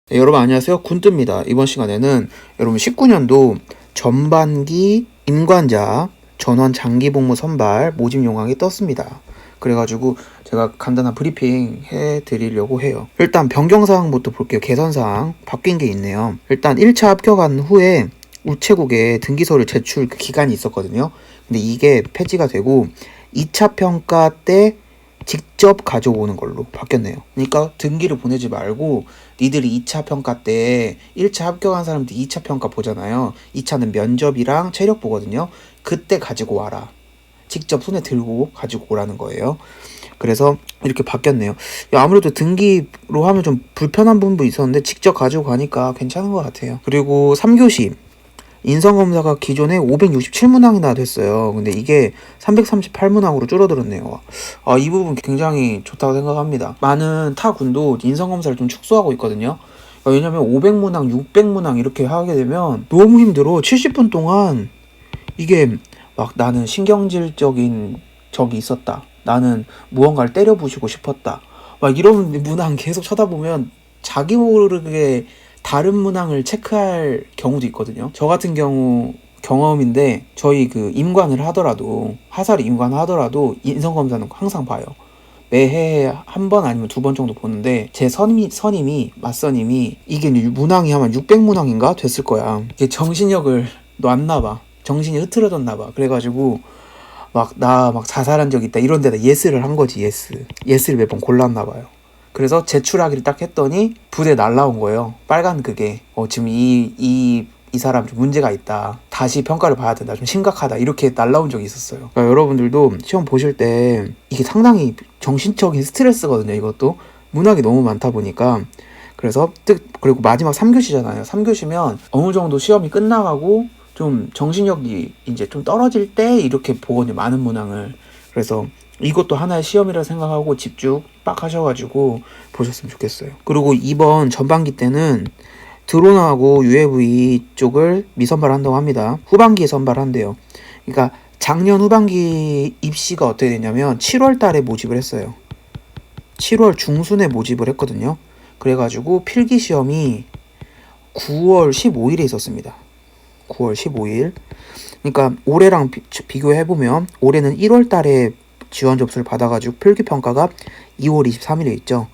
네, 여러분 안녕하세요. 군뜨입니다. 이번 시간에는 여러분 19년도 전반기 임관자 전원 장기 복무 선발 모집 용황이 떴습니다. 그래가지고 제가 간단한 브리핑 해드리려고 해요. 일단 변경사항부터 볼게요. 개선사항 바뀐 게 있네요. 일단 1차 합격한 후에 우체국에 등기소를 제출 기간이 있었거든요. 근데 이게 폐지가 되고 2차 평가 때 직접 가져오는 걸로 바뀌었네요. 그러니까 등기를 보내지 말고 니들이 2차 평가 때 1차 합격한 사람들 2차 평가 보잖아요. 2차는 면접이랑 체력 보거든요. 그때 가지고 와라. 직접 손에 들고 가지고 오라는 거예요. 그래서 이렇게 바뀌었네요. 아무래도 등기로 하면 좀 불편한 부분도 있었는데 직접 가지고 가니까 괜찮은 것 같아요. 그리고 3교시 인성검사가 기존에 567문항이나 됐어요. 근데 이게 338문항으로 줄어들었네요. 이 부분 굉장히 좋다고 생각합니다. 많은 타 군도 인성검사를 좀 축소하고 있거든요. 왜냐면 500문항, 600문항 이렇게 하게 되면 너무 힘들어. 70분 동안 이게 막 나는 신경질적인 적이 있었다. 나는 무언가를 때려 부시고 싶었다. 막 이런 문항 계속 쳐다보면 자기 모르게 다른 문항을 체크할 경우도 있거든요. 저 같은 경우 경험인데 저희 그 임관을 하더라도 하사를 임관을 하더라도 인성검사는 항상 봐요. 매해 한 번 아니면 2번 정도 보는데 제 맞선임이 이게 문항이 아마 600문항인가 됐을 거야. 이게 정신력을 놨나 봐. 정신이 흐트러졌나 봐. 그래가지고 나 자살한 적 있다 이런 데다 예스를 한 거지. 예스를 몇 번 골랐나 봐요. 그래서 제출하기를 딱 했더니 부대 날라온 거예요. 빨간 그게 지금 이 사람 좀 문제가 있다. 다시 평가를 봐야 된다. 좀 심각하다. 이렇게 날라온 적이 있었어요. 그러니까 여러분들도 시험 보실 때 이게 상당히 정신적인 스트레스거든요. 이것도 문학이 너무 많다 보니까. 그래서 그리고 마지막 3교시잖아요. 3교시면 어느 정도 시험이 끝나가고 좀 정신력이 이제 좀 떨어질 때 이렇게 보거든요. 많은 문항을. 그래서 이것도 하나의 시험이라 생각하고 집중 빡 하셔가지고 보셨으면 좋겠어요. 그리고 이번 전반기 때는 드론하고 UAV 쪽을 미선발한다고 합니다. 후반기에 선발한대요. 그러니까 작년 후반기 입시가 어떻게 됐냐면 7월 달에 모집을 했어요. 7월 중순에 모집을 했거든요. 그래가지고 필기시험이 9월 15일에 있었습니다. 9월 15일. 그러니까 올해랑 비교해보면 올해는 1월 달에 지원 접수를 받아가지고 필기평가가 2월 23일에 있죠.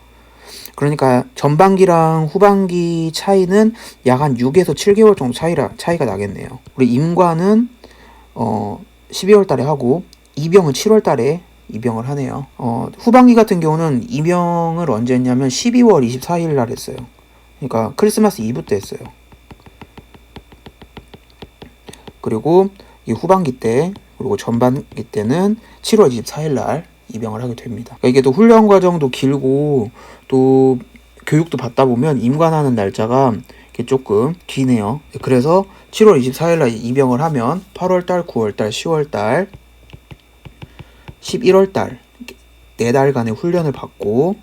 그러니까 전반기랑 후반기 차이는 약 한 6에서 7개월 정도 차이가 나겠네요. 우리 임관은 12월 달에 하고 이병은 7월 달에 입영을 하네요. 후반기 같은 경우는 입영을 언제 했냐면 12월 24일 날 했어요. 그러니까 크리스마스 이브 때 했어요. 그리고 이 후반기 때 그리고 전반기 때는 7월 24일 날 입영을 하게 됩니다. 그러니까 이게 또 훈련 과정도 길고 또 교육도 받다 보면 임관하는 날짜가 이렇게 조금 기네요. 그래서 7월 24일 날 입영을 하면 8월 달, 9월 달, 10월 달, 11월 달 4달간의 훈련을 받고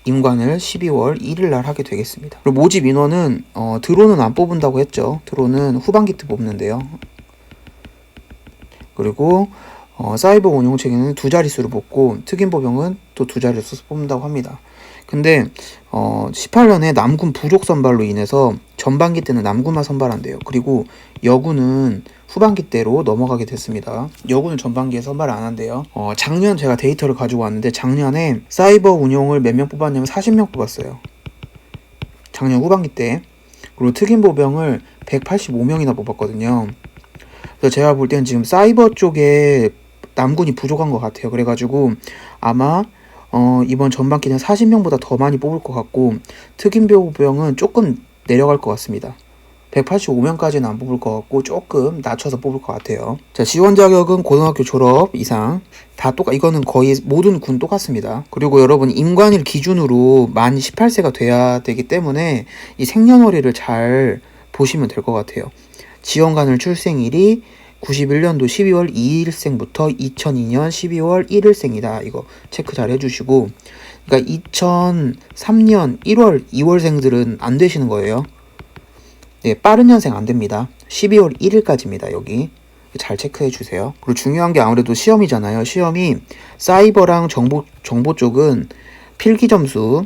임관을 12월 1일 날 하게 되겠습니다. 그리고 모집 인원은 드론은 안 뽑는다고 했죠. 드론은 후반기 때 뽑는데요. 그리고 사이버 운용체계는 2자릿수로 뽑고 특임보병은 또 2자릿수 뽑는다고 합니다. 근데 18년에 남군 부족 선발로 인해서 전반기 때는 남군만 선발한대요. 그리고 여군은 후반기 때로 넘어가게 됐습니다. 여군은 전반기에 선발 안 한대요. 작년 제가 데이터를 가지고 왔는데 작년에 사이버 운용을 몇 명 뽑았냐면 40명 뽑았어요. 작년 후반기 때. 그리고 특임보병을 185명이나 뽑았거든요. 그래서 제가 볼 때는 지금 사이버 쪽에 남군이 부족한 것 같아요. 그래가지고 아마 이번 전반기는 40명보다 더 많이 뽑을 것 같고 특임보병은 조금 내려갈 것 같습니다. 185명까지는 안 뽑을 것 같고 조금 낮춰서 뽑을 것 같아요. 자, 지원 자격은 고등학교 졸업 이상 다 이거는 거의 모든 군 똑같습니다. 그리고 여러분 임관일 기준으로 만 18세가 돼야 되기 때문에 이 생년월일을 잘 보시면 될 것 같아요. 지원관을 출생일이 91년도 12월 2일생부터 2002년 12월 1일생이다. 이거 체크 잘 해주시고, 그러니까 2003년 1월 2월생들은 안 되시는 거예요. 네, 빠른 년생 안 됩니다. 12월 1일까지입니다. 여기 잘 체크해 주세요. 그리고 중요한 게 아무래도 시험이잖아요. 시험이 사이버랑 정보 쪽은 필기 점수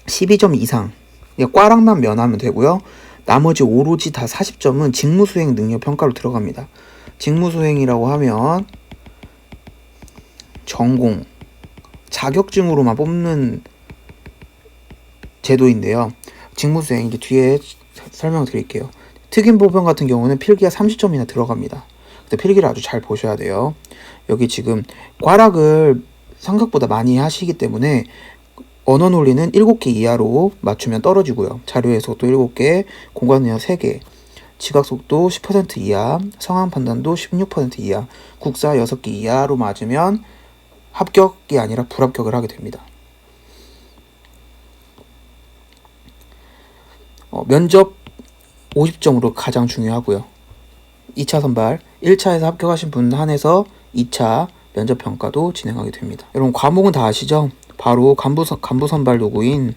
12점 이상, 꽈락만 면하면 되고요. 나머지 오로지 다 40점은 직무수행 능력 평가로 들어갑니다. 직무수행이라고 하면 전공, 자격증으로만 뽑는 제도인데요. 직무수행 이제 뒤에 설명드릴게요. 특임보병 같은 경우는 필기가 30점이나 들어갑니다. 근데 필기를 아주 잘 보셔야 돼요. 여기 지금 꽈락을 생각보다 많이 하시기 때문에 언어 논리는 7개 이하로 맞추면 떨어지고요. 자료 해석도 7개, 공간 능력 3개, 지각 속도 10% 이하, 상황 판단도 16% 이하, 국사 6개 이하로 맞으면 합격이 아니라 불합격을 하게 됩니다. 면접 50점으로 가장 중요하고요. 2차 선발, 1차에서 합격하신 분 한해서 2차 면접 평가도 진행하게 됩니다. 여러분 과목은 다 아시죠? 바로 간부 선발 도구인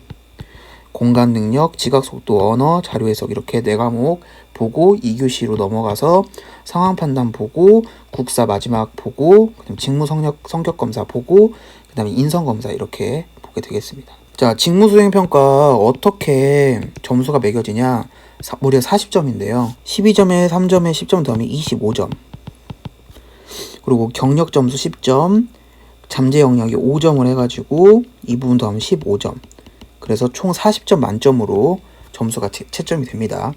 공간 능력, 지각 속도, 언어, 자료 해석 이렇게 4과목 보고 2교시로 넘어가서 상황 판단 보고, 국사 마지막 보고, 그다음 직무 성격 검사 보고, 그다음에 인성 검사 이렇게 보게 되겠습니다. 자, 직무 수행 평가 어떻게 점수가 매겨지냐? 무려 40점인데요. 12점에 3점에 10점 더하면 25점. 그리고 경력 점수 10점, 잠재 영역이 5점을 해가지고 이 부분 더하면 15점. 그래서 총 40점 만점으로 점수가 채점이 됩니다.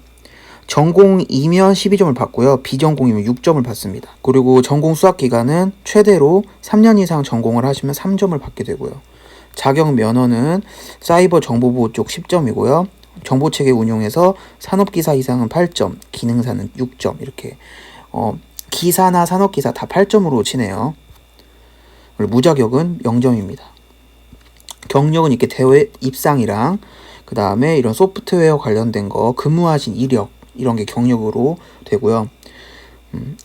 전공이면 12점을 받고요. 비전공이면 6점을 받습니다. 그리고 전공 수학 기간은 최대로 3년 이상 전공을 하시면 3점을 받게 되고요. 자격 면허는 사이버 정보보호 쪽 10점이고요. 정보체계 운용에서 산업기사 이상은 8점, 기능사는 6점 이렇게 기사나 산업기사 다 8점으로 치네요. 그리고 무자격은 0점입니다. 경력은 이렇게 대회 입상이랑 그 다음에 이런 소프트웨어 관련된 거 근무하신 이력 이런 게 경력으로 되고요.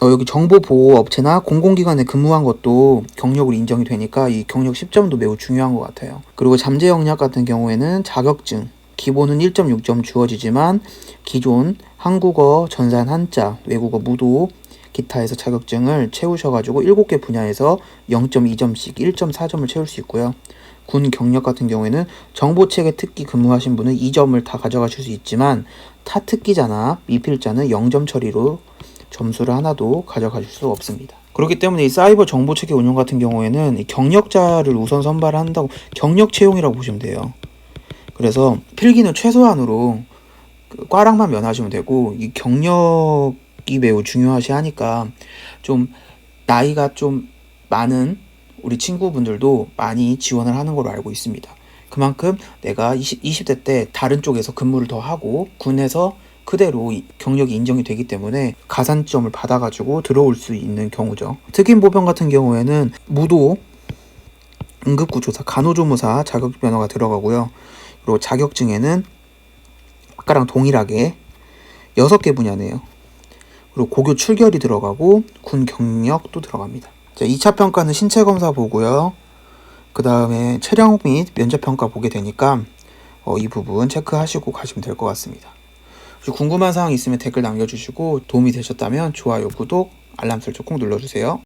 여기 정보보호업체나 공공기관에 근무한 것도 경력으로 인정이 되니까 이 경력 10점도 매우 중요한 것 같아요. 그리고 잠재 영역 같은 경우에는 자격증 기본은 1.6점 주어지지만 기존 한국어, 전산 한자, 외국어 무도, 기타에서 자격증을 채우셔가지고 7개 분야에서 0.2점씩 1.4점을 채울 수 있고요. 군 경력 같은 경우에는 정보체계 특기 근무하신 분은 2점을 다 가져가실 수 있지만 타 특기자나 미필자는 0점 처리로 점수를 하나도 가져가실 수 없습니다. 그렇기 때문에 이 사이버 정보체계 운용 같은 경우에는 이 경력자를 우선 선발한다고 경력 채용이라고 보시면 돼요. 그래서 필기는 최소한으로 꽈락만 면하시면 되고 이 경력이 매우 중요하시 하니까 좀 나이가 좀 많은 우리 친구분들도 많이 지원을 하는 걸로 알고 있습니다. 그만큼 내가 20대 때 다른 쪽에서 근무를 더 하고 군에서 그대로 경력이 인정이 되기 때문에 가산점을 받아가지고 들어올 수 있는 경우죠. 특임보병 같은 경우에는 무도, 응급구조사, 간호조무사 자격 면허가 들어가고요. 그리고 자격증에는 아까랑 동일하게 6개 분야네요. 그리고 고교 출결이 들어가고 군 경력도 들어갑니다. 자, 2차 평가는 신체 검사 보고요. 그 다음에 체력 및 면접 평가 보게 되니까 이 부분 체크하시고 가시면 될 것 같습니다. 궁금한 사항 있으면 댓글 남겨주시고 도움이 되셨다면 좋아요, 구독, 알람 설정 꼭 눌러주세요.